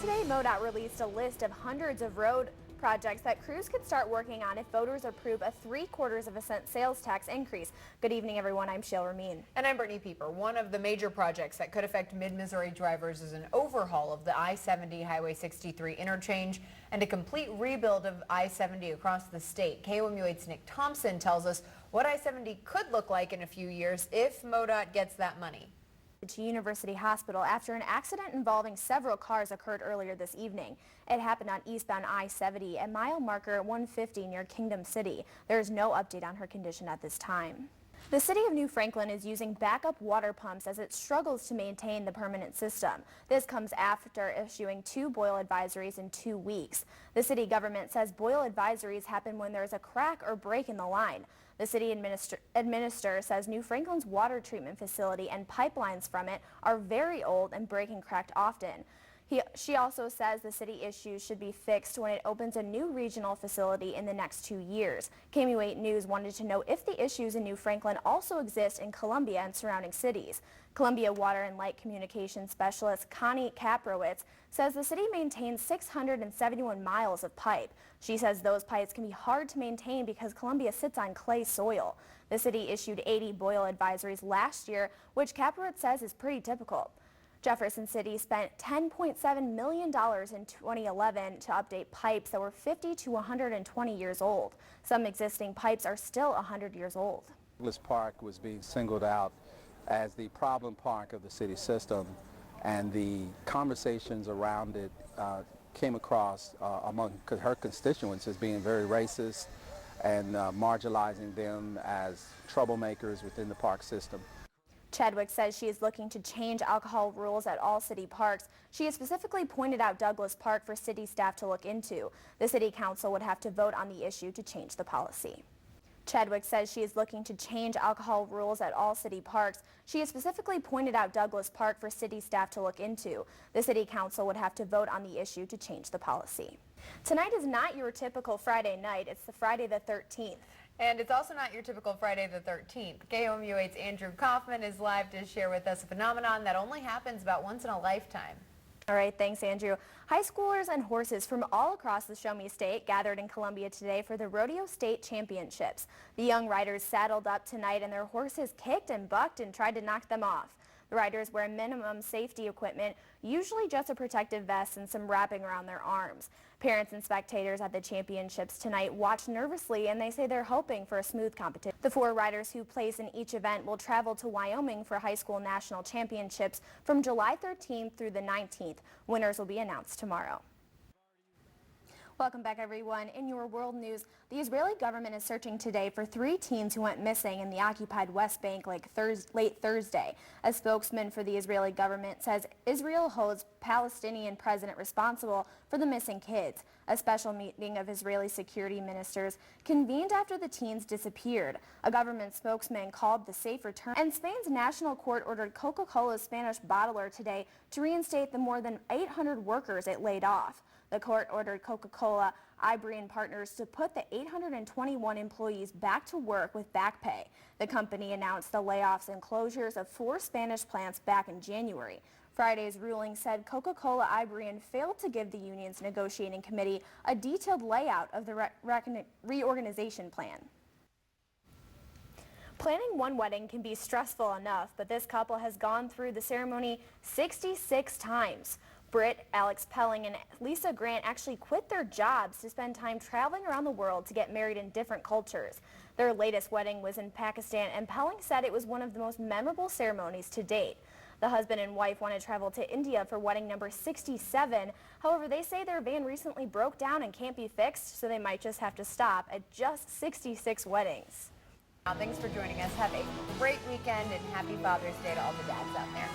Today, MoDOT released a list of hundreds of road projects that crews could start working on if voters approve a 0.75% sales tax increase. Good evening, everyone. I'm Shale Remien. And I'm Brittany Pieper. One of the major projects that could affect mid-Missouri drivers is an overhaul of the I-70 Highway 63 interchange and a complete rebuild of I-70 across the state. KOMU 8's Nick Thompson tells us what I-70 could look like in a few years if MoDOT gets that money. To University Hospital after an accident involving several cars occurred earlier this evening. It happened on eastbound I-70 at mile marker 150 near Kingdom City. There is no update on her condition at this time. The city of New Franklin is using backup water pumps as it struggles to maintain the permanent system. This comes after issuing 2 boil advisories in 2 weeks. The city government says boil advisories happen when there is a crack or break in the line. The city administrator says New Franklin's water treatment facility and pipelines from it are very old and break and cracked often. She also says the city issues should be fixed when it opens a new regional facility in the next 2 years. KOMU 8 News wanted to know if the issues in New Franklin also exist in Columbia and surrounding cities. Columbia Water and Light Communications Specialist Connie Kaprowitz says the city maintains 671 miles of pipe. She says those pipes can be hard to maintain because Columbia sits on clay soil. The city issued 80 boil advisories last year, which Kaprowitz says is pretty typical. Jefferson City spent $10.7 million in 2011 to update pipes that were 50 to 120 years old. Some existing pipes are still 100 years old. Douglas Park was being singled out as the problem park of the city system, and the conversations around it came across among her constituents as being very racist and marginalizing them as troublemakers within the park system. Chadwick says she is looking to change alcohol rules at all city parks. She has specifically pointed out Douglas Park for city staff to look into. The city council would have to vote on the issue to change the policy. Chadwick says she is looking to change alcohol rules at all city parks. She has specifically pointed out Douglas Park for city staff to look into. The city council would have to vote on the issue to change the policy. Tonight is not your typical Friday night. It's the Friday the 13th. And it's also not your typical Friday the 13th. KOMU 8's Andrew Kaufman is live to share with us a phenomenon that only happens about once in a lifetime. All right, thanks, Andrew. High schoolers and horses from all across the Show Me State gathered in Columbia today for the Rodeo State Championships. The young riders saddled up tonight and their horses kicked and bucked and tried to knock them off. The riders wear minimum safety equipment, usually just a protective vest and some wrapping around their arms. Parents and spectators at the championships tonight watch nervously, and they say they're hoping for a smooth competition. The 4 riders who place in each event will travel to Wyoming for high school national championships from July 13th through the 19th. Winners will be announced tomorrow. Welcome back, everyone. In your world news, the Israeli government is searching today for 3 teens who went missing in the occupied West Bank late Thursday. A spokesman for the Israeli government says Israel holds Palestinian president responsible for the missing kids. A special meeting of Israeli security ministers convened after the teens disappeared. A government spokesman called the safe return, and Spain's national court ordered Coca-Cola's Spanish bottler today to reinstate the more than 800 workers it laid off. The court ordered Coca-Cola, Ivory and Partners to put the 821 employees back to work with back pay. The company announced the layoffs and closures of 4 Spanish plants back in January. Friday's ruling said Coca-Cola Ivory failed to give the union's negotiating committee a detailed layout of the reorganization plan. Planning one wedding can be stressful enough, but this couple has gone through the ceremony 66 times. Britt, Alex Pelling, and Lisa Grant actually quit their jobs to spend time traveling around the world to get married in different cultures. Their latest wedding was in Pakistan, and Pelling said it was one of the most memorable ceremonies to date. The husband and wife want to travel to India for wedding number 67. However, they say their van recently broke down and can't be fixed, so they might just have to stop at just 66 weddings. Thanks for joining us. Have a great weekend and happy Father's Day to all the dads out there.